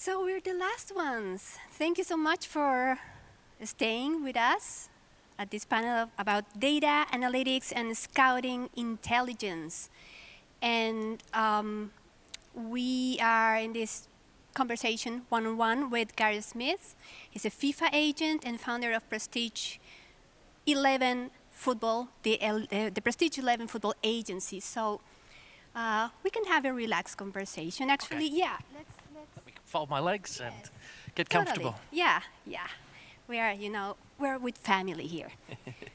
So we're the last ones. Thank you so much for staying with us at this panel about data analytics and scouting intelligence. And we are in this conversation one-on-one with Gareth Smith. He's a FIFA agent and founder of Prestige 11 Football, the Prestige 11 Football Agency. So we can have a relaxed conversation. Actually, Okay. yeah, let's Let me fold my legs and Yes. get Totally. comfortable. Yeah. We are, we're with family here.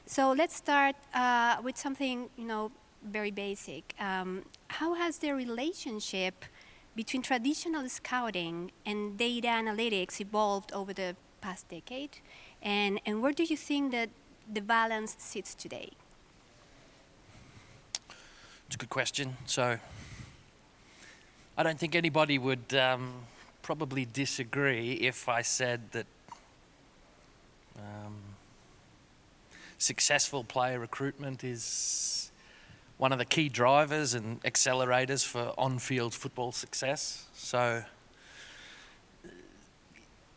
So let's start with something, very basic. How has the relationship between traditional scouting and data analytics evolved over the past decade? And where do you think that the balance sits today? It's a good question. So I don't think anybody would probably disagree if I said that successful player recruitment is one of the key drivers and accelerators for on-field football success. So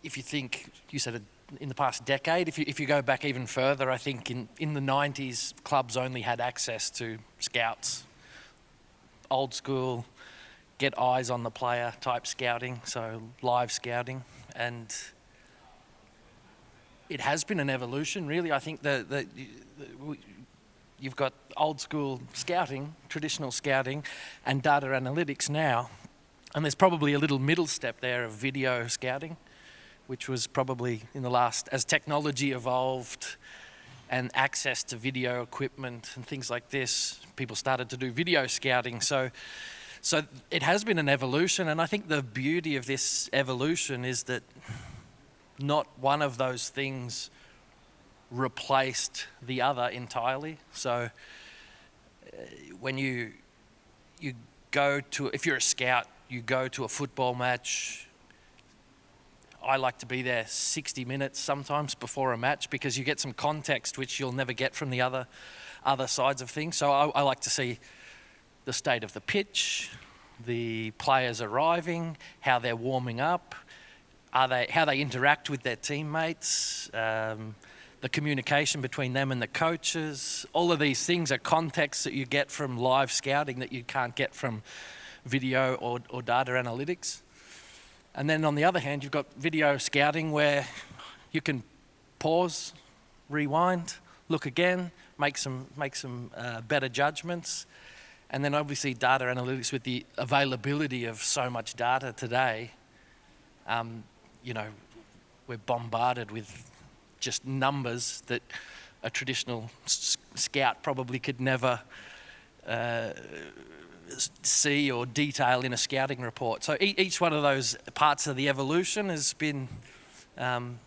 if you think, you said it in the past decade, if you go back even further, I think in the 90s, clubs only had access to scouts. Old school, get eyes on the player type scouting, so live scouting. And it has been an evolution, really. I think that you've got old school scouting, traditional scouting, and data analytics now. And there's probably a little middle step there of video scouting, which was probably in the last, as technology evolved and access to video equipment and things like this, people started to do video scouting. So it has been an evolution, and I think the beauty of this evolution is that not one of those things replaced the other entirely. So when you go to, if you're a scout, you go to a football match. I like to be there 60 minutes sometimes before a match because you get some context which you'll never get from the other sides of things. So I like to see the state of the pitch, the players arriving, how they're warming up, how they interact with their teammates, the communication between them and the coaches. All of these things are contexts that you get from live scouting that you can't get from video or data analytics. And then on the other hand, you've got video scouting where you can pause, rewind, look again, make some better judgments. And then obviously data analytics, with the availability of so much data today, we're bombarded with just numbers that a traditional scout probably could never see or detail in a scouting report. So each one of those parts of the evolution has been an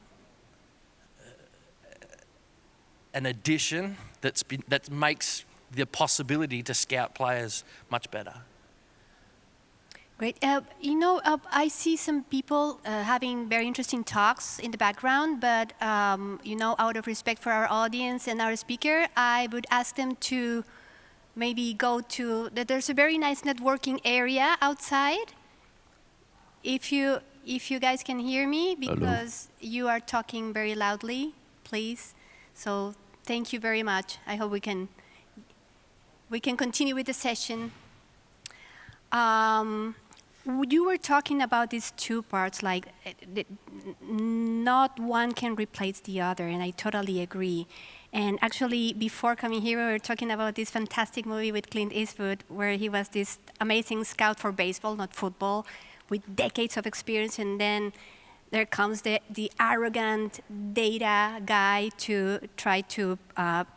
addition that makes the possibility to scout players much better. Great. I see some people having very interesting talks in the background, but, out of respect for our audience and our speaker, I would ask them to maybe go to, there's a very nice networking area outside. If you guys can hear me, because you are talking very loudly, please. So thank you very much. I hope we can continue with the session. You were talking about these two parts, like not one can replace the other, and I totally agree. And actually, before coming here, we were talking about this fantastic movie with Clint Eastwood, where he was this amazing scout for baseball, not football, with decades of experience, and then there comes the arrogant data guy to try to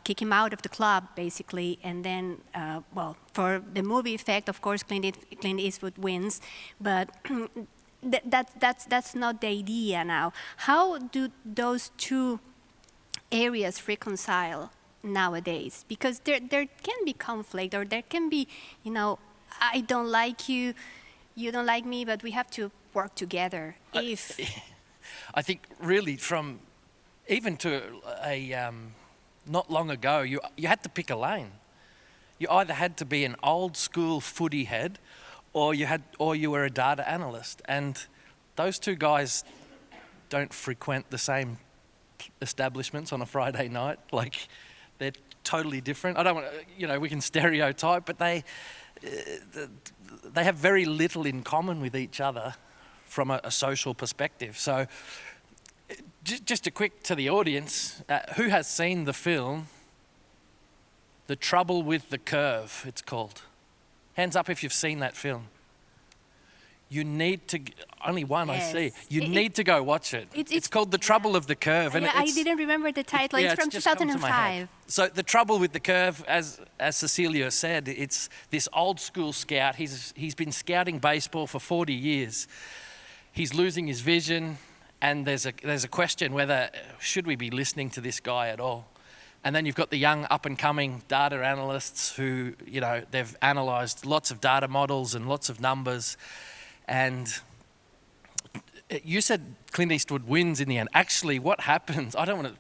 kick him out of the club, basically. And then, for the movie effect, of course, Clint Eastwood wins. But that's not the idea now. How do those two areas reconcile nowadays? Because there can be conflict, or there can be, I don't like you, you don't like me, but we have to work together. I think really from even to not long ago, you had to pick a lane. You either had to be an old school footy head, or you were a data analyst. And those two guys don't frequent the same establishments on a Friday night. Like, they're totally different. I don't want to, we can stereotype, but they have very little in common with each other from a social perspective. So just a quick to the audience, who has seen the film The Trouble with the Curve, it's called? Hands up if you've seen that film. You need to, only one Yes. I see. You need to go watch it. It's called The Trouble of the Curve. Yeah, I didn't remember the title. It's from just come to my head. 2005. So The Trouble with the Curve, as Cecilia said, it's this old school scout. He's been scouting baseball for 40 years. He's losing his vision, and there's a question whether should we be listening to this guy at all. And then you've got the young up-and-coming data analysts who, they've analysed lots of data models and lots of numbers. And you said Clint Eastwood wins in the end. Actually, what happens, I'm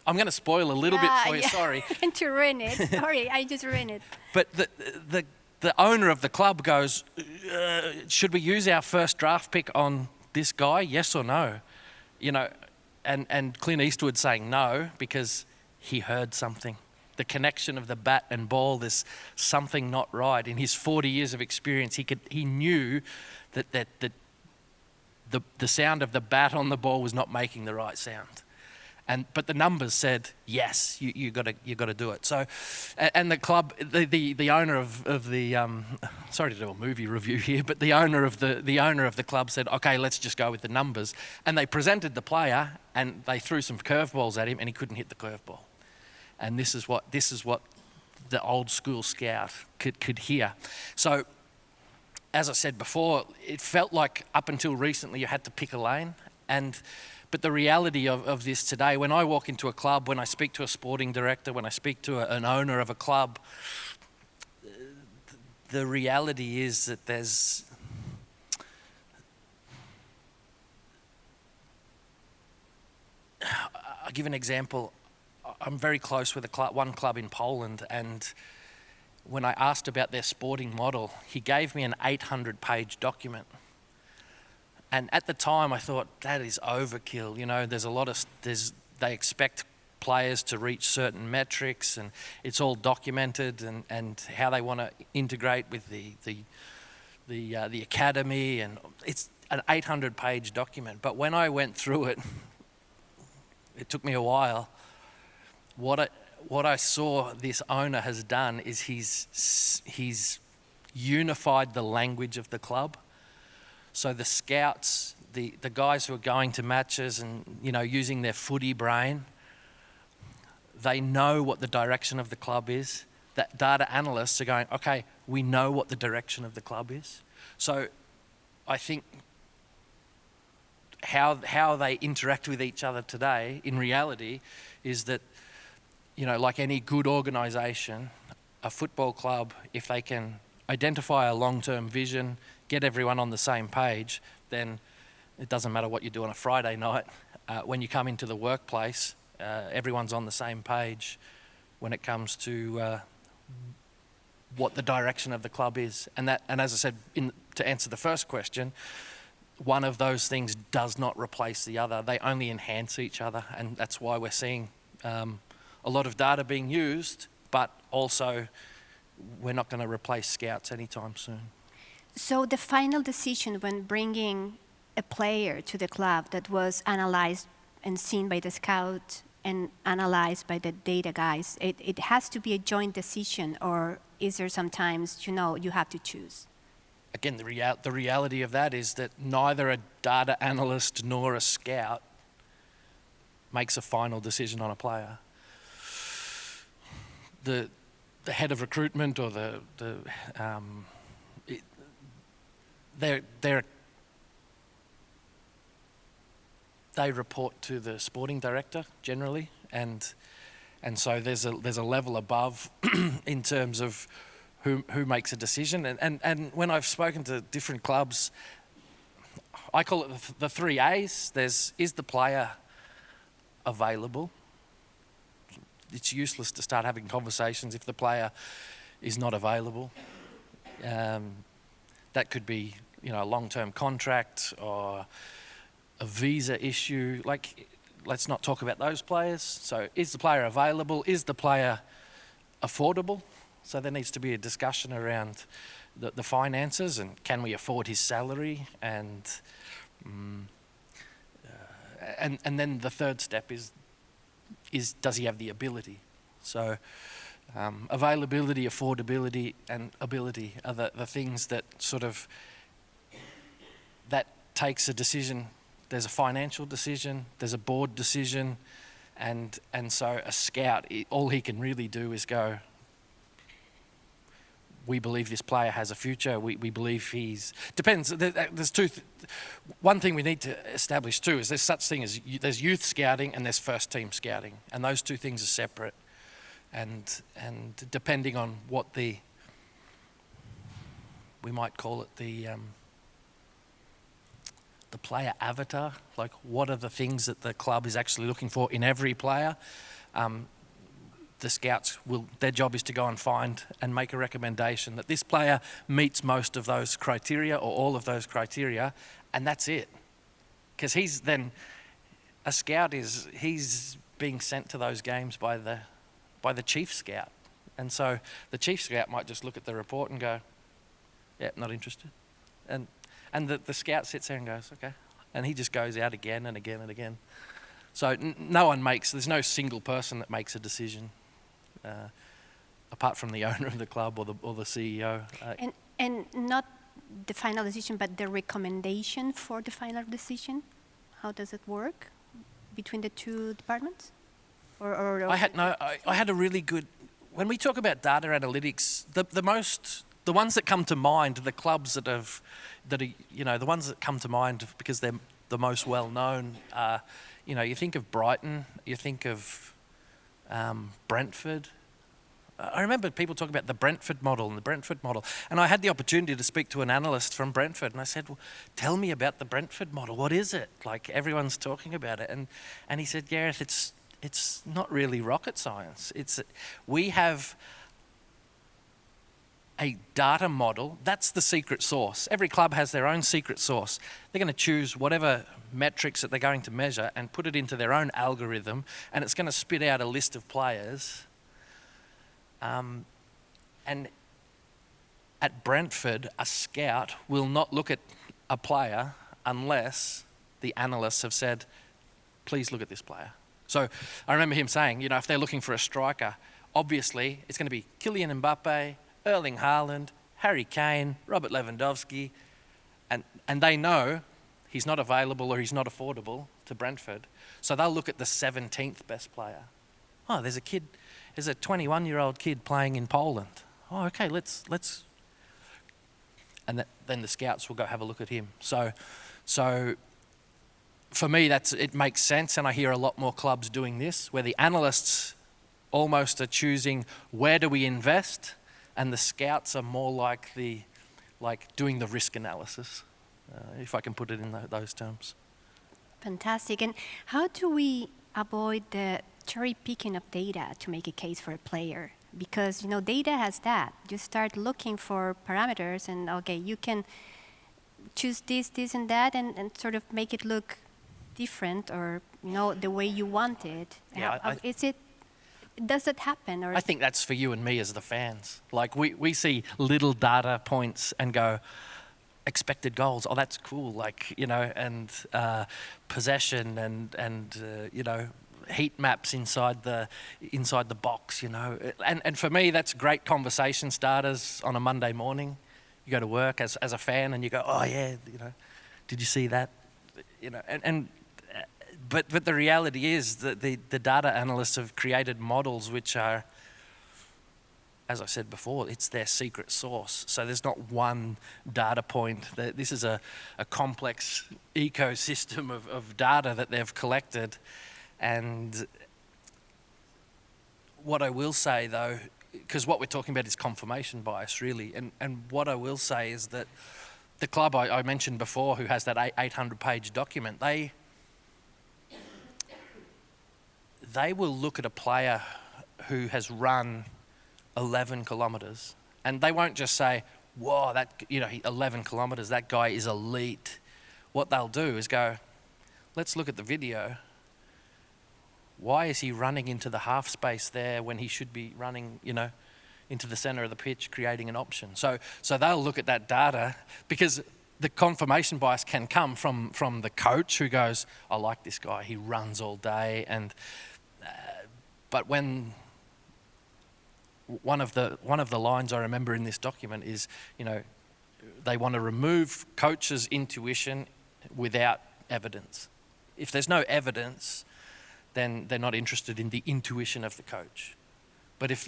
going to spoil a little bit for you, sorry. And to ruin it. Sorry, I just ruined it. But the owner of the club goes, should we use our first draft pick on this guy, yes or no? And Clint Eastwood saying no because he heard something. The connection of the bat and ball, there's something not right. In his 40 years of experience, he knew that the sound of the bat on the ball was not making the right sound. But the numbers said yes, you got to do it. So, and the club, the owner of the sorry to do a movie review here, but the owner of the club said, okay, let's just go with the numbers. And they presented the player, and they threw some curveballs at him, and he couldn't hit the curveball. And this is what the old school scout could hear. So, as I said before, it felt like up until recently you had to pick a lane. But the reality of this today, when I walk into a club, when I speak to a sporting director, when I speak to an owner of a club, the reality is that I'll give an example. I'm very close with one club in Poland, and when I asked about their sporting model, he gave me an 800-page document. And at the time, I thought, that is overkill. They expect players to reach certain metrics, and it's all documented, and how they want to integrate with the academy, and it's an 800-page document. But when I went through it, it took me a while. What I saw this owner has done is he's unified the language of the club. So the scouts, the guys who are going to matches and using their footy brain, they know what the direction of the club is. That data analysts are going, okay, we know what the direction of the club is. So I think how they interact with each other today, in reality, is that like any good organisation, a football club, if they can identify a long-term vision, get everyone on the same page, then it doesn't matter what you do on a Friday night. When you come into the workplace, everyone's on the same page when it comes to what the direction of the club is. And as I said, to answer the first question, one of those things does not replace the other. They only enhance each other, and that's why we're seeing a lot of data being used, but also we're not going to replace scouts anytime soon. So the final decision when bringing a player to the club that was analyzed and seen by the scout and analyzed by the data guys, it has to be a joint decision, or is there sometimes, you have to choose? Again, the reality of that is that neither a data analyst nor a scout makes a final decision on a player. The head of recruitment or they report to the sporting director generally, and so there's a level above in terms of who makes a decision. And when I've spoken to different clubs, I call it the 3 A's. Is the player available? It's useless to start having conversations if the player is not available. That could be, a long-term contract or a visa issue. Like, let's not talk about those players. So is the player available? Is the player affordable? So there needs to be a discussion around the finances and can we afford his salary, and then the third step is does he have the ability? So availability, affordability, and ability are the things that sort of, that takes a decision. There's a financial decision, there's a board decision, and so a scout, all he can really do is go, we believe this player has a future, we believe depends, there's one thing we need to establish too is there's such thing as, there's youth scouting and there's first team scouting, and those two things are separate. And depending on what we might call it the player avatar, like what are the things that the club is actually looking for in every player, the scouts their job is to go and find and make a recommendation that this player meets most of those criteria or all of those criteria, and that's it. Because he's being sent to those games by the chief scout. And so the chief scout might just look at the report and go, yeah, not interested. And the scout sits there and goes, okay. And he just goes out again and again and again. So there's no single person that makes a decision, apart from the owner of the club or the CEO. And not the final decision, but the recommendation for the final decision? How does it work between the two departments? I had a really good, when we talk about data analytics, the ones that come to mind, the clubs that are, the ones that come to mind because they're the most well known, you think of Brighton, you think of Brentford. I remember people talking about the Brentford model, and I had the opportunity to speak to an analyst from Brentford, and I said, well, tell me about the Brentford model, what is it? Like, everyone's talking about it, and he said, Gareth, it's not really rocket science. We have a data model, that's the secret sauce. Every club has their own secret sauce. They're going to choose whatever metrics that they're going to measure and put it into their own algorithm, and it's going to spit out a list of players. And at Brentford, a scout will not look at a player unless the analysts have said, please look at this player. So I remember him saying, if they're looking for a striker, obviously it's going to be Kylian Mbappe, Erling Haaland, Harry Kane, Robert Lewandowski, and they know he's not available or he's not affordable to Brentford. So they'll look at the 17th best player. Oh, there's a 21-year-old kid playing in Poland. Oh, okay, let's, and then the scouts will go have a look at him. So for me, it makes sense, and I hear a lot more clubs doing this, where the analysts almost are choosing where do we invest, and the scouts are more like doing the risk analysis, if I can put it in those terms. Fantastic. And how do we avoid the cherry picking of data to make a case for a player? Because data has that. You start looking for parameters, and okay, you can choose this, and that, and sort of make it look different, or the way you want it. Yeah, does that happen? Or I think that's for you and me as the fans. Like we see little data points and go, expected goals. Oh, that's cool. Like and possession and heat maps inside the box. And for me, that's great conversation starters on a Monday morning. You go to work as a fan and you go, oh yeah, did you see that? But the reality is that the data analysts have created models which are, as I said before, it's their secret sauce. So there's not one data point. This is a complex ecosystem of data that they've collected. And what I will say though, because what we're talking about is confirmation bias really, and what I will say is that the club I mentioned before, who has that 800-page document, they will look at a player who has run 11 kilometres, and they won't just say, whoa, 11 kilometres, that guy is elite. What they'll do is go, let's look at the video. Why is he running into the half space there when he should be running, into the centre of the pitch, creating an option? So they'll look at that data, because the confirmation bias can come from the coach who goes, I like this guy, he runs all day. But when one of the lines I remember in this document is, they want to remove coaches' intuition without evidence. If there's no evidence, then they're not interested in the intuition of the coach. But if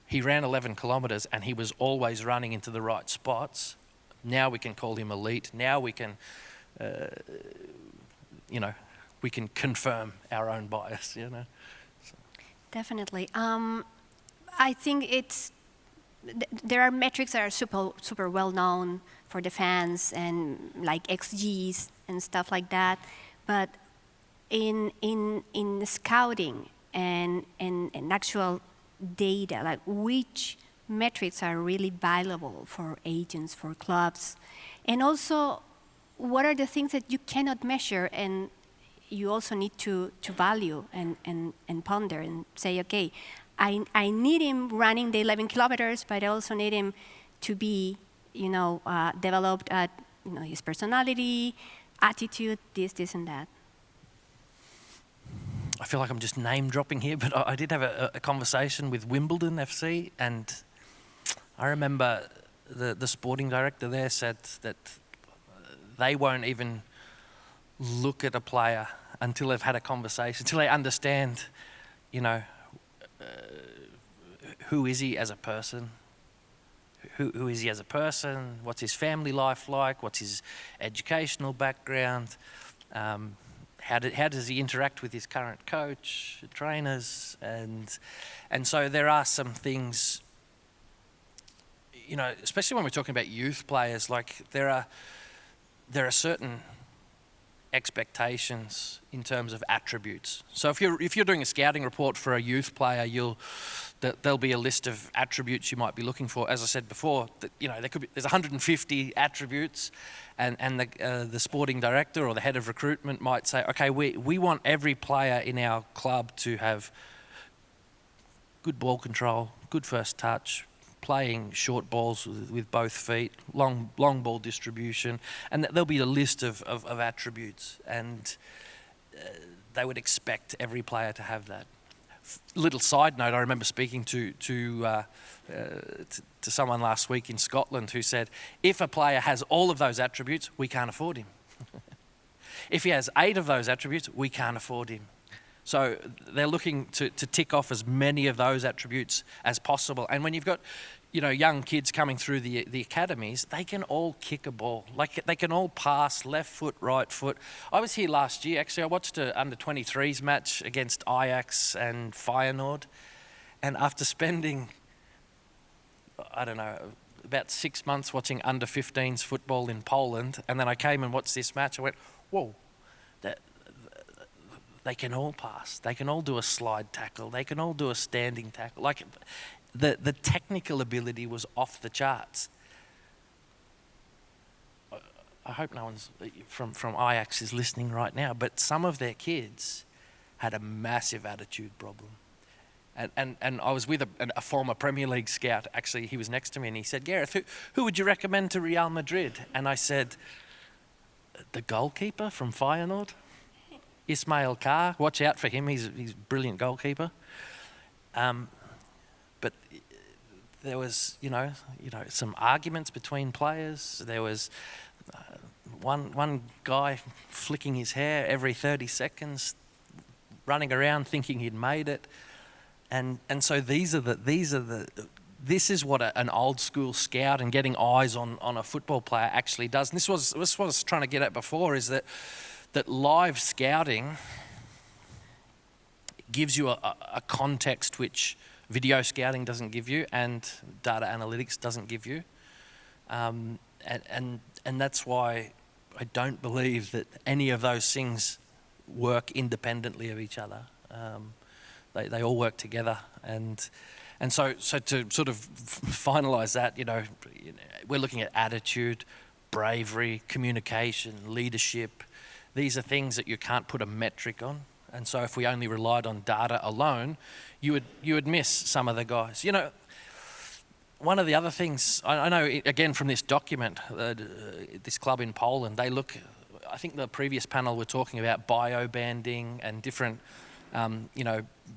he ran 11 kilometres and he was always running into the right spots, now we can call him elite. Now we can, we can confirm our own bias, So. Definitely. I think there are metrics that are super well known for the fans, and like XGs and stuff like that. But in scouting and actual data, like which metrics are really valuable for agents, for clubs, and also what are the things that you cannot measure and you also need to value and ponder and say, okay, I need him running the 11 kilometers, but I also need him to be, developed at, his personality, attitude, this and that. I feel like I'm just name dropping here, but I did have a conversation with Wimbledon FC, and I remember the sporting director there said that they won't even look at a player until they've had a conversation, until they understand, who is he as a person? Who is he as a person? What's his family life like? What's his educational background? How does he interact with his current coach, trainers? And so there are some things, especially when we're talking about youth players, like there are certain expectations in terms of attributes. So if you're doing a scouting report for a youth player, there'll be a list of attributes you might be looking for. As I said before, there's 150 attributes, and the sporting director or the head of recruitment might say, okay, we want every player in our club to have good ball control, good first touch, playing short balls with both feet, long ball distribution, and there'll be a list of attributes, and they would expect every player to have that. Little side note, I remember speaking to someone last week in Scotland who said, if a player has all of those attributes, we can't afford him. If he has 8 of those attributes, we can't afford him. So they're looking to tick off as many of those attributes as possible. And when you've got, young kids coming through the academies, they can all kick a ball. Like they can all pass left foot, right foot. I was here last year, actually. I watched an under-23s match against Ajax and Feyenoord. And after spending, about 6 months watching under-15s football in Poland, and then I came and watched this match, I went, whoa, they can all pass. They can all do a slide tackle. They can all do a standing tackle. Like the technical ability was off the charts. I hope no one's from Ajax is listening right now, but some of their kids had a massive attitude problem. And I was with a former Premier League scout. Actually, he was next to me and he said, Gareth, who would you recommend to Real Madrid? And I said, the goalkeeper from Feyenoord. Ismail Carr, watch out for him. He's a brilliant goalkeeper. But there was, some arguments between players. There was one guy flicking his hair every 30 seconds, running around thinking he'd made it. And so this is what an old school scout and getting eyes on a football player actually does. And this was what I was trying to get at before, is that live scouting gives you a context which video scouting doesn't give you and data analytics doesn't give you. And that's why I don't believe that any of those things work independently of each other. They all work together. And And so to sort of finalise that, we're looking at attitude, bravery, communication, leadership. These are things that you can't put a metric on. And so if we only relied on data alone, you would miss some of the guys. One of the other things, I know, again, from this document, this club in Poland, I think the previous panel were talking about bio-banding and different,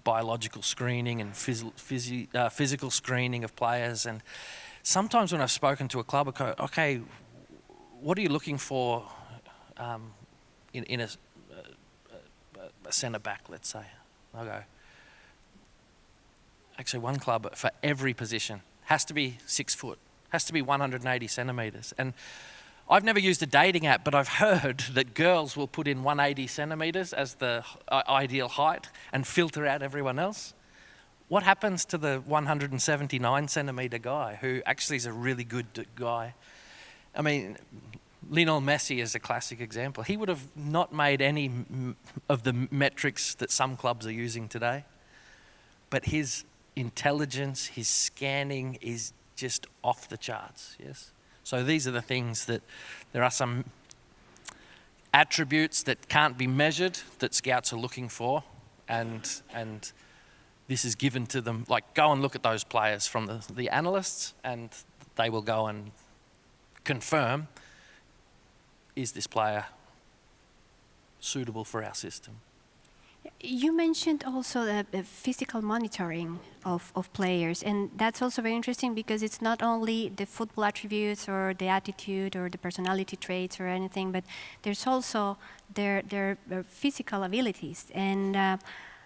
biological screening and physical screening of players. And sometimes when I've spoken to a club, I go, okay, what are you looking for in a centre-back, let's say? I'll go, actually one club for every position has to be 6 foot, has to be 180 centimetres. And I've never used a dating app, but I've heard that girls will put in 180 centimetres as the ideal height and filter out everyone else. What happens to the 179 centimetre guy who actually is a really good guy? I mean, Lionel Messi is a classic example. He would have not made any of the metrics that some clubs are using today, but his intelligence, his scanning is just off the charts, yes? So these are the things that there are some attributes that can't be measured that scouts are looking for, and this is given to them. Like, go and look at those players from the analysts, and they will go and confirm, is this player suitable for our system? You mentioned also the physical monitoring of players, and that's also very interesting because it's not only the football attributes or the attitude or the personality traits or anything, but there's also their physical abilities. And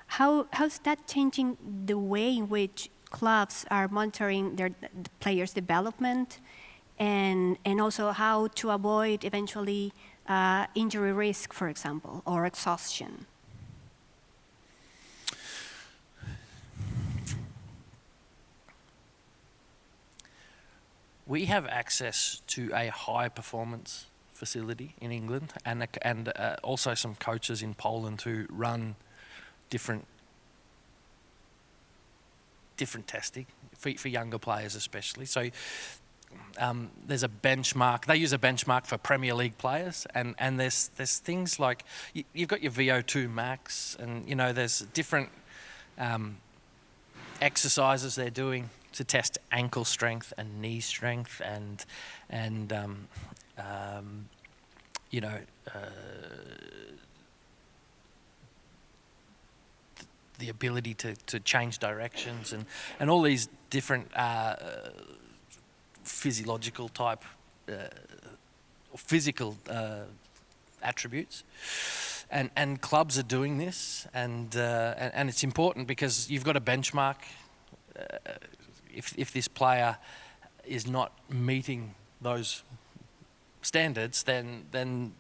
how's that changing the way in which clubs are monitoring the players' development, and also how to avoid eventually injury risk, for example, or exhaustion? We have access to a high performance facility in England, and also some coaches in Poland who run different testing for younger players especially. So there's a benchmark. They use a benchmark for Premier League players, and there's things like you've got your VO2 max, and there's different exercises they're doing to test ankle strength and knee strength, and the ability to change directions, and all these different physiological type or physical attributes. And clubs are doing this, and it's important because you've got a benchmark. If this player is not meeting those standards, then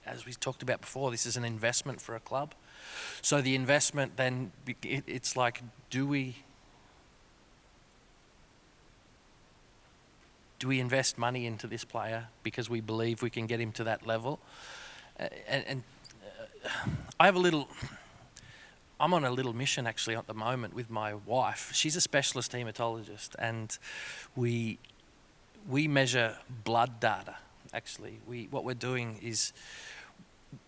as we talked about before, this is an investment for a club. So the investment then, it's like, do we invest money into this player because we believe we can get him to that level? And I'm on a little mission actually at the moment with my wife. She's a specialist hematologist, and we measure blood data. Actually, what we're doing is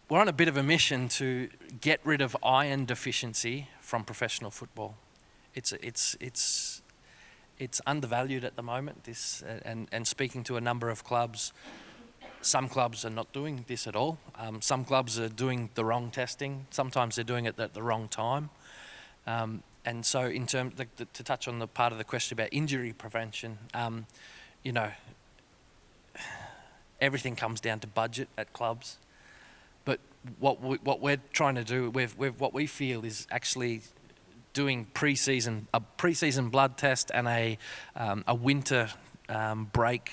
we're on a bit of a mission to get rid of iron deficiency from professional football. It's undervalued at the moment. This and speaking to a number of clubs. Some clubs are not doing this at all. Some clubs are doing the wrong testing. Sometimes they're doing it at the wrong time. And so in terms, to touch on the part of the question about injury prevention, everything comes down to budget at clubs. But what we're trying to do, what we feel is actually doing a pre-season blood test and a winter break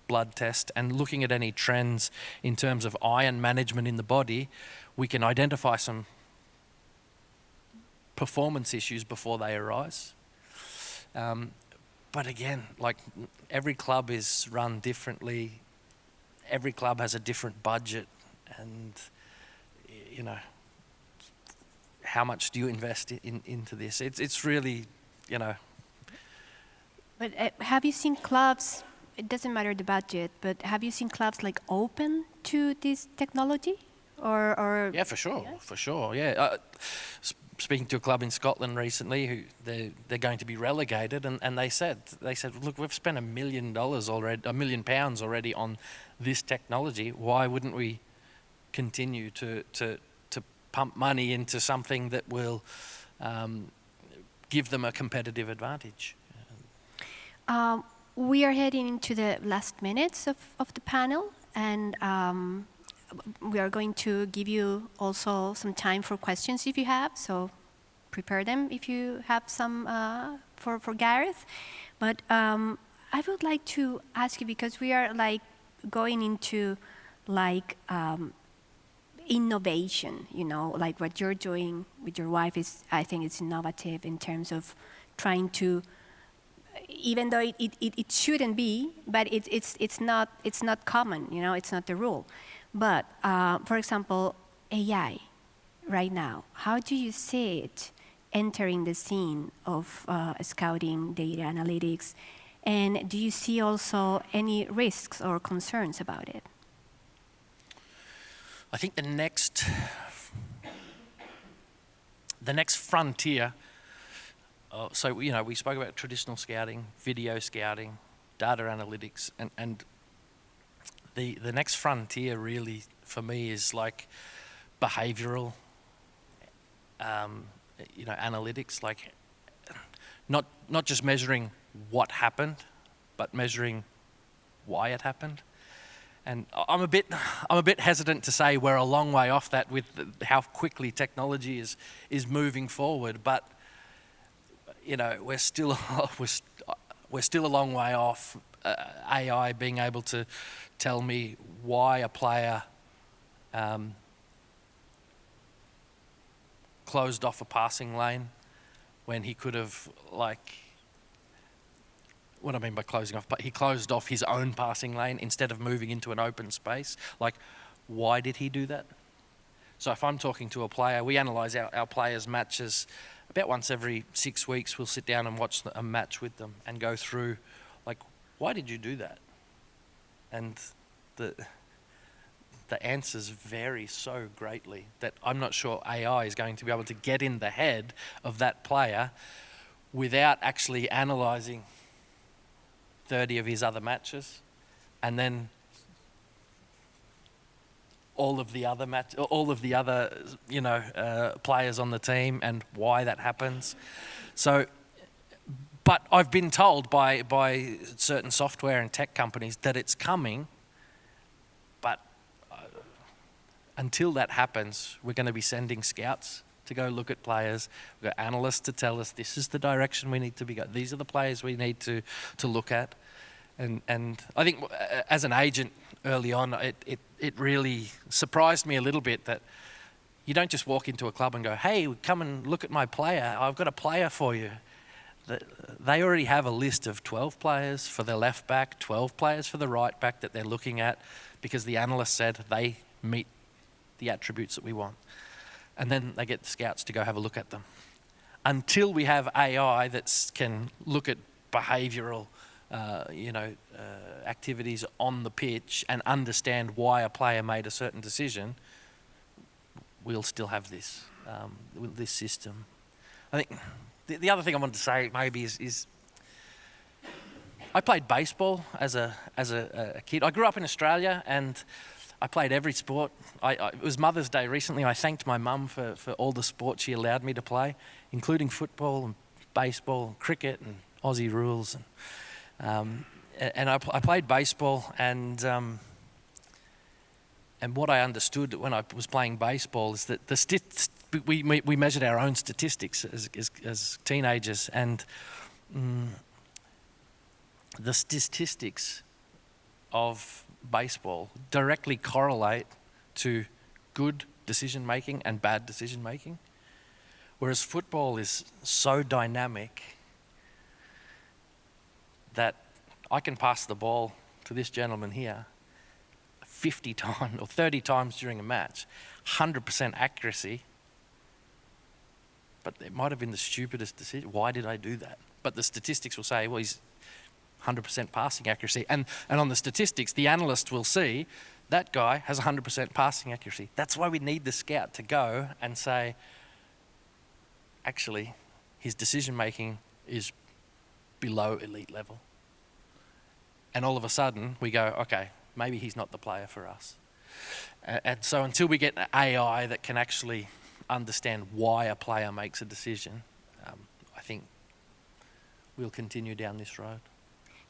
blood test, and looking at any trends in terms of iron management in the body. We can identify some performance issues before they arise. But again, like, every club is run differently. Every club has a different budget, and how much do you invest into this? It's really, you know. But have you seen clubs, it doesn't matter the budget, but have you seen clubs like open to this technology? Or Yeah, for sure, yes? for sure, yeah. Speaking to a club in Scotland recently, who they're going to be relegated, and they said, look, we've spent £1 million already, £1 million already on this technology. Why wouldn't we continue to pump money into something that will give them a competitive advantage? We are heading into the last minutes of the panel, and we are going to give you also some time for questions if you have, so prepare them if you have some for Gareth. But I would like to ask you, because we are like going into like innovation, you know, like what you're doing with your wife is, I think it's innovative in terms of trying to, even though it shouldn't be, but it's not common, you know, it's not the rule. But for example, AI right now, how do you see it entering the scene of scouting, data analytics, and do you see also any risks or concerns about it? I think the next frontier. So, you know, we spoke about traditional scouting, video scouting, data analytics, and the next frontier really for me is like behavioral, you know, analytics, like not just measuring what happened, but measuring why it happened. And I'm a bit hesitant to say we're a long way off that with how quickly technology is moving forward, but you know, we're still a long way off AI being able to tell me why a player closed off a passing lane when he could have, like, what I mean by closing off, but he closed off his own passing lane instead of moving into an open space. Like, why did he do that? So if I'm talking to a player, we analyse our players' matches about once every 6 weeks. We'll sit down and watch a match with them and go through, like, why did you do that? And the answers vary so greatly that I'm not sure AI is going to be able to get in the head of that player without actually analysing 30 of his other matches, and then all of the other you know, players on the team and why that happens. So, but I've been told by certain software and tech companies that it's coming, but until that happens, we're going to be sending scouts to go look at players. We've got analysts to tell us this is the direction we need to be going. These are the players we need to look at. And I think as an agent early on, it really surprised me a little bit that you don't just walk into a club and go, hey, come and look at my player. I've got a player for you. They already have a list of 12 players for their left back, 12 players for the right back that they're looking at because the analyst said they meet the attributes that we want. And then they get the scouts to go have a look at them. Until we have AI that can look at behavioural activities on the pitch and understand why a player made a certain decision, we'll still have this system. I think the other thing I wanted to say maybe is I played baseball as a kid. I grew up in Australia and I played every sport. It was Mother's Day recently. I thanked my mum for all the sports she allowed me to play, including football and baseball and cricket and Aussie rules. And I played baseball, and what I understood when I was playing baseball is that we measured our own statistics as teenagers, and the statistics of baseball directly correlate to good decision making and bad decision making, whereas football is so dynamic that I can pass the ball to this gentleman here 50 times or 30 times during a match, 100% accuracy, but it might have been the stupidest decision. Why did I do that? But the statistics will say, well, he's 100% passing accuracy. And on the statistics, the analyst will see that guy has 100% passing accuracy. That's why we need the scout to go and say, actually, his decision-making is below elite level. And all of a sudden, we go, okay, maybe he's not the player for us. And so until we get AI that can actually understand why a player makes a decision, I think we'll continue down this road.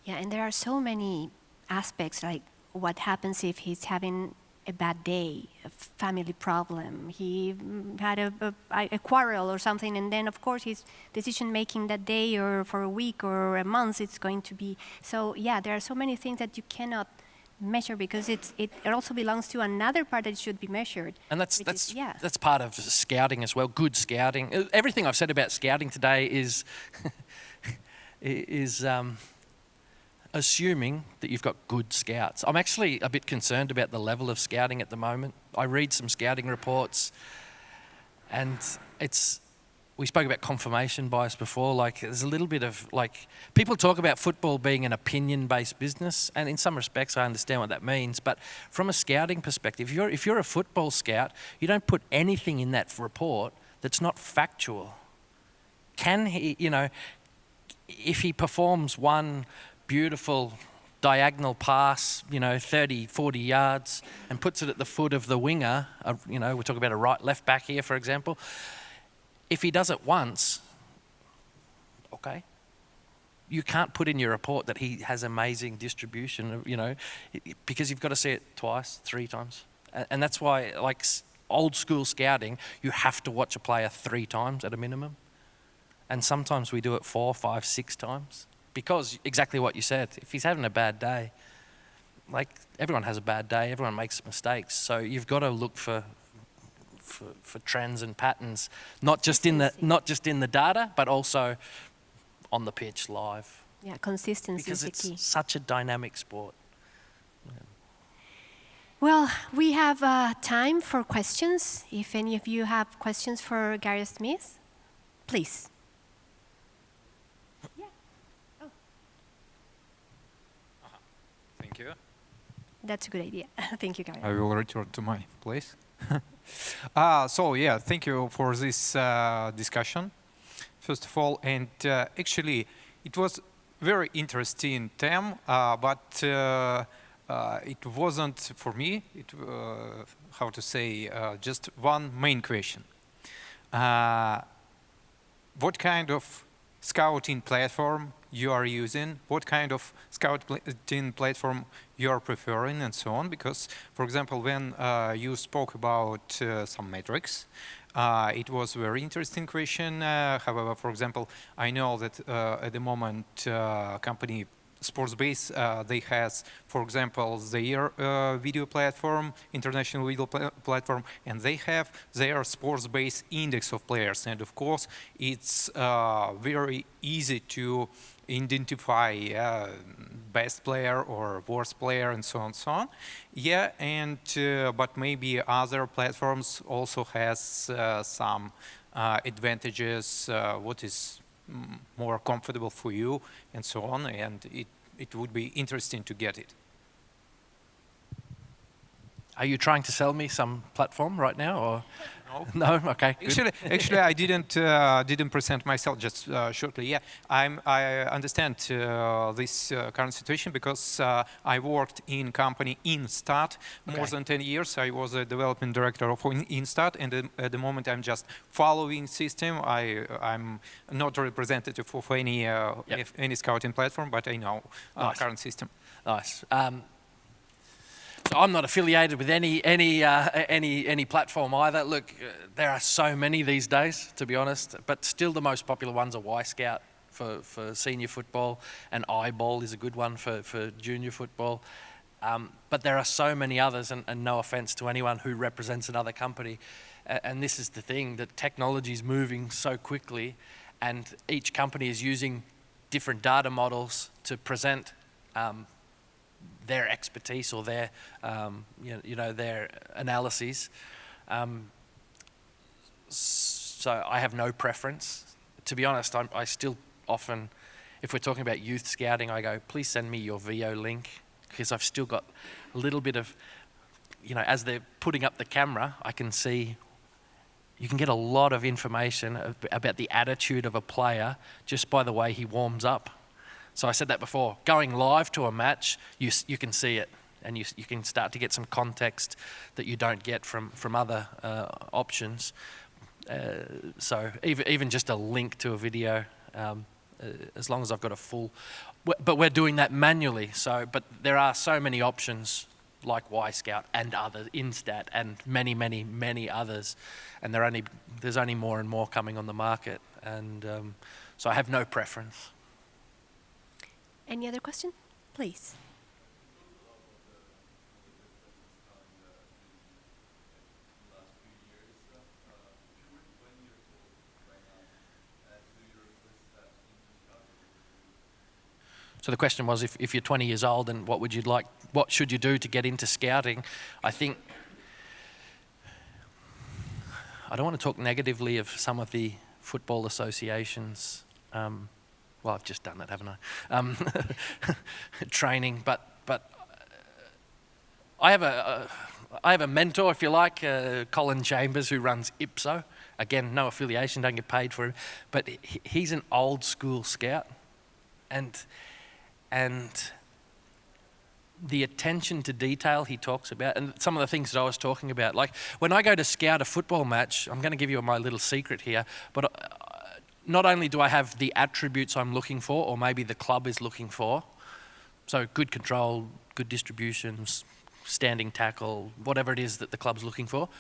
Yeah, and there are so many aspects, like what happens if he's having a bad day, a family problem, he had a quarrel or something, and then of course his decision making that day or for a week or a month, it's going to be, so yeah, there are so many things that you cannot measure because it also belongs to another part that should be measured. And that's part of scouting as well, good scouting. Everything I've said about scouting today is assuming that you've got good scouts. I'm actually a bit concerned about the level of scouting at the moment. I read some scouting reports, and we spoke about confirmation bias before, like there's a little bit of, like, people talk about football being an opinion-based business, and in some respects I understand what that means, but from a scouting perspective, if you're a football scout, you don't put anything in that report that's not factual. Can he, if he performs one beautiful diagonal pass, 30, 40 yards, and puts it at the foot of the winger, we're talking about a right left back here, for example. If he does it once, okay, you can't put in your report that he has amazing distribution, because you've got to see it twice, 3 times. And that's why, like old school scouting, you have to watch a player 3 times at a minimum. And sometimes we do it 4, 5, 6 times. Because exactly what you said, if he's having a bad day, like everyone has a bad day, everyone makes mistakes. So you've got to look for trends and patterns, not just in the data, but also on the pitch live. Yeah, consistency is the key. Because it's such a dynamic sport. Yeah. Well, we have time for questions. If any of you have questions for Gareth Smith, please. Thank you. That's a good idea. Thank you, Gareth. I will return to my place. So yeah, thank you for this discussion, first of all. And actually, it was very interesting theme, but it wasn't for me. How to say? Just one main question. What kind of scouting platform you are using, what kind of scouting platform you are preferring, and so on. Because, for example, when you spoke about some metrics, it was a very interesting question. However, for example, I know that at the moment, company Sportsbase, they has, for example, their video platform, international video platform, and they have their Sportsbase index of players. And of course, it's very easy to identify best player or worst player, and so on and so on. Yeah, and but maybe other platforms also has some advantages, what is more comfortable for you, and so on, and it would be interesting to get it. Are you trying to sell me some platform right now, or no? No, okay. Actually, I didn't present myself. Just shortly. Yeah, I understand this current situation because I worked in company Instat more than 10 years. I was a development director of Instat, and at the moment I'm just following system. I'm not a representative of any scouting platform, but I know current system. Nice. So I'm not affiliated with any platform either. Look, there are so many these days, to be honest, but still the most popular ones are Y-Scout for senior football, and iBall is a good one for junior football. But there are so many others, and no offense to anyone who represents another company. And this is the thing, that technology is moving so quickly, and each company is using different data models to present their expertise or their, their analyses. So I have no preference. To be honest, I still often, if we're talking about youth scouting, I go, please send me your VO link, because I've still got a little bit of, as they're putting up the camera, I can see, you can get a lot of information about the attitude of a player just by the way he warms up. So I said that before, going live to a match, you can see it, and you can start to get some context that you don't get from other options. So even just a link to a video, as long as I've got a full, but we're doing that manually. So, but there are so many options like Y-Scout and other Instat and many others, and there's only more and more coming on the market, and so I have no preference. Any other question? Please. So the question was, if you're 20 years old, and what should you do to get into scouting? I think, I don't want to talk negatively of some of the football associations. Well, I've just done that, haven't I? Training, but I have a mentor, if you like, Colin Chambers, who runs IPSO. Again, no affiliation, don't get paid for him, but he's an old school scout, and the attention to detail he talks about, and some of the things that I was talking about, like when I go to scout a football match, I'm going to give you my little secret here, but not only do I have the attributes I'm looking for, or maybe the club is looking for, so good control, good distributions, standing tackle, whatever it is that the club's looking for,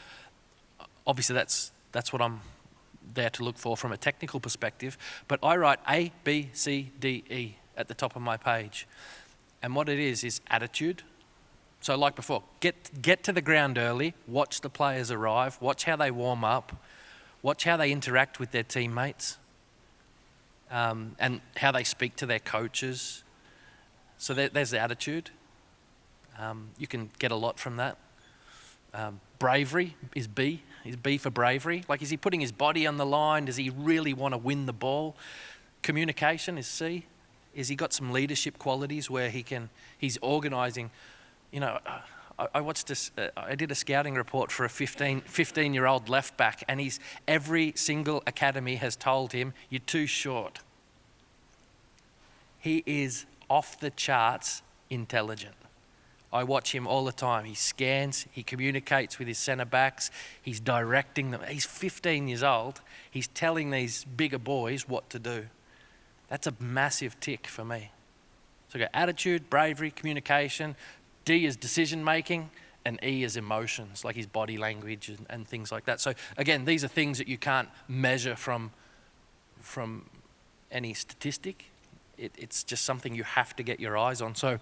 obviously that's what I'm there to look for from a technical perspective, but I write A, B, C, D, E at the top of my page. And what it is attitude. So like before, get to the ground early, watch the players arrive, watch how they warm up, watch how they interact with their teammates, and how they speak to their coaches. So there's the attitude. You can get a lot from that. Bravery is B. Is B for bravery. Like, is he putting his body on the line? Does he really want to win the ball? Communication is C. Is he got some leadership qualities where he's organising? I watched this, I did a scouting report for a 15-year-old left back, and every single academy has told him, you're too short. He is off the charts intelligent. I watch him all the time. He scans, he communicates with his centre backs, he's directing them. He's 15 years old, he's telling these bigger boys what to do. That's a massive tick for me. So we've got attitude, bravery, communication. D is decision making, and E is emotions, like his body language and things like that. So again, these are things that you can't measure from any statistic. It's just something you have to get your eyes on. So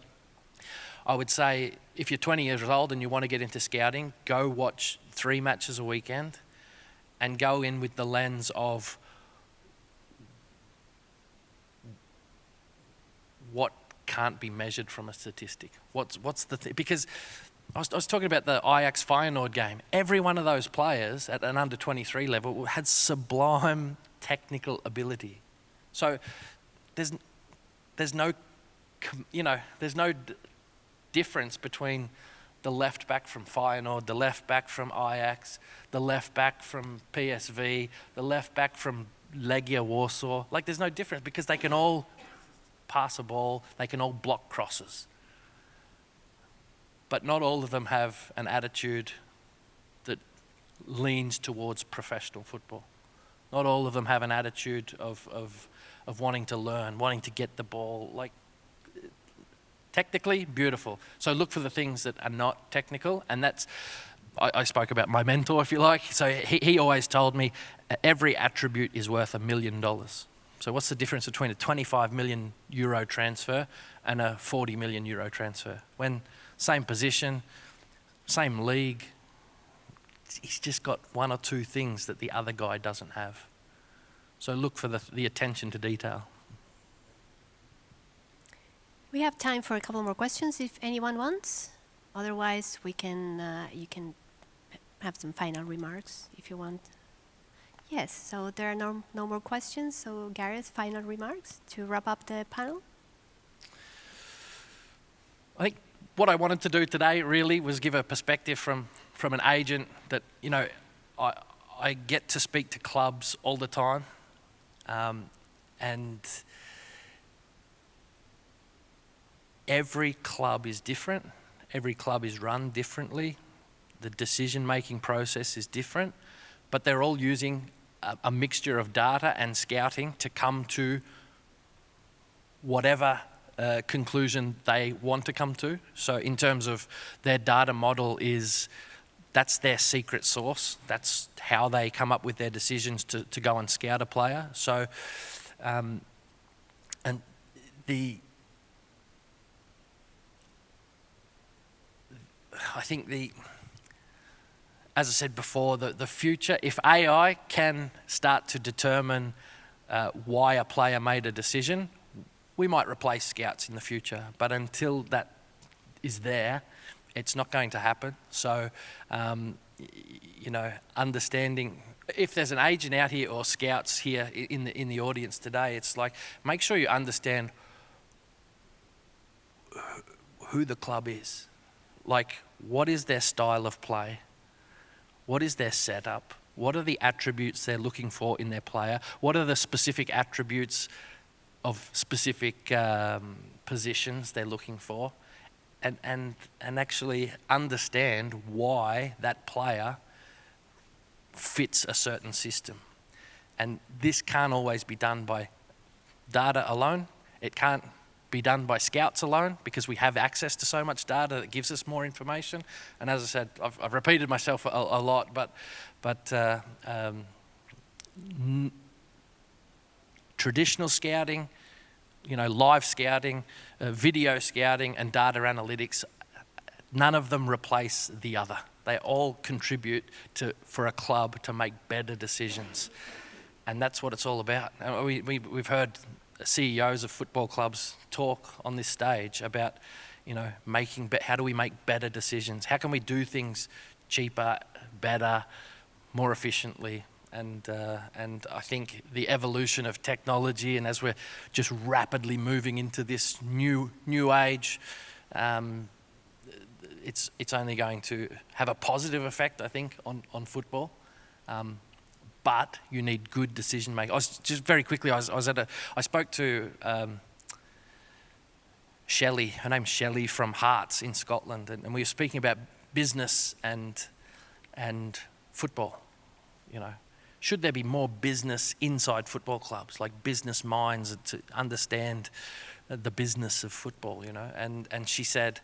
I would say, if you're 20 years old and you want to get into scouting, go watch 3 matches a weekend and go in with the lens of what can't be measured from a statistic. What's the thing? Because I was talking about the Ajax Feyenoord game. Every one of those players at an under 23 level had sublime technical ability. So there's no difference between the left back from Feyenoord, the left back from Ajax, the left back from PSV, the left back from Legia Warsaw. Like, there's no difference, because they can all pass a ball, they can all block crosses. But not all of them have an attitude that leans towards professional football. Not all of them have an attitude of wanting to learn, wanting to get the ball. Like, technically, beautiful. So look for the things that are not technical, and that's, I spoke about my mentor, if you like. So he always told me, every attribute is worth $1 million. So what's the difference between a 25 million euro transfer and a 40 million euro transfer? When same position, same league, he's just got 1 or 2 things that the other guy doesn't have. So look for the attention to detail. We have time for a couple more questions if anyone wants. Otherwise, you can have some final remarks if you want. Yes, so there are no more questions. So Gareth, final remarks to wrap up the panel? I think what I wanted to do today really was give a perspective from an agent that, you know, I get to speak to clubs all the time, and every club is different. Every club is run differently. The decision-making process is different, but they're all using a mixture of data and scouting to come to whatever conclusion they want to come to. So in terms of their data model that's their secret sauce. That's how they come up with their decisions to go and scout a player. So, and I think as I said before, the future, if AI can start to determine why a player made a decision, we might replace scouts in the future. But until that is there, it's not going to happen. So, you know, understanding, if there's an agent out here or scouts here in the audience today, it's like, make sure you understand who the club is. Like, what is their style of play? What is their setup? What are the attributes they're looking for in their player? What are the specific attributes of specific positions they're looking for? And actually understand why that player fits a certain system. And this can't always be done by data alone. It can't be done by scouts alone, because we have access to so much data that gives us more information. And as I said, I've repeated myself a lot, but traditional scouting, you know, live scouting, video scouting, and data analytics, none of them replace the other. They all contribute for a club to make better decisions. And that's what it's all about. We've heard CEOs of football clubs talk on this stage about, you know, how do we make better decisions? How can we do things cheaper, better, more efficiently? And I think the evolution of technology, and as we're just rapidly moving into this new age, it's only going to have a positive effect, I think, on football. But you need good decision making. Just very quickly, I spoke to Shelley. Her name's Shelley from Hearts in Scotland, and we were speaking about business and football. You know, should there be more business inside football clubs, like business minds to understand the business of football? You know, and she said,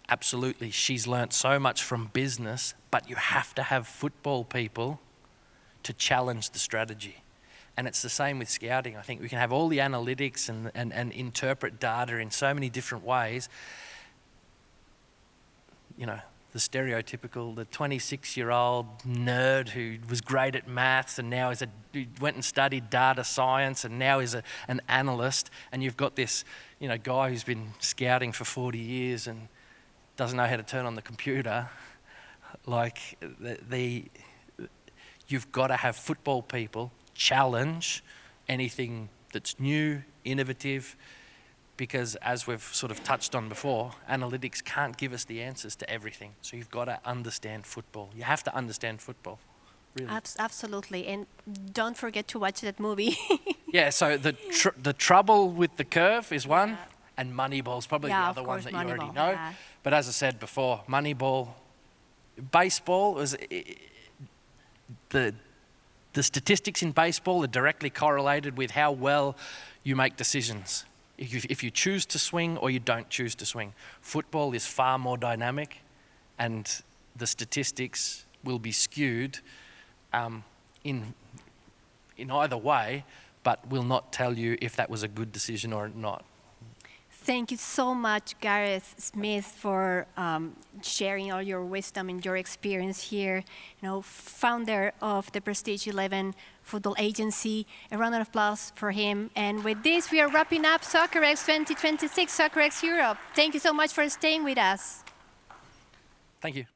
absolutely, she's learnt so much from business, but you have to have football people to challenge the strategy. And it's the same with scouting. I think we can have all the analytics and interpret data in so many different ways. You know, the stereotypical, the 26-year-old nerd who was great at maths and now went and studied data science and now is an analyst, and you've got this, you know, guy who's been scouting for 40 years and doesn't know how to turn on the computer. Like, you've got to have football people challenge anything that's new, innovative, because as we've sort of touched on before, analytics can't give us the answers to everything. So you've got to understand football. You have to understand football, really. Absolutely, and don't forget to watch that movie. Yeah, so the Trouble with the Curve is one, and Moneyball's probably the other one that you already know. Yeah. But as I said before, Moneyball, baseball was... The statistics in baseball are directly correlated with how well you make decisions. If you choose to swing or you don't choose to swing. Football is far more dynamic, and the statistics will be skewed in either way, but will not tell you if that was a good decision or not. Thank you so much, Gareth Smith, for sharing all your wisdom and your experience here. You know, founder of the Prestige 11 Football Agency. A round of applause for him. And with this, we are wrapping up Soccerex 2026, Soccerex Europe. Thank you so much for staying with us. Thank you.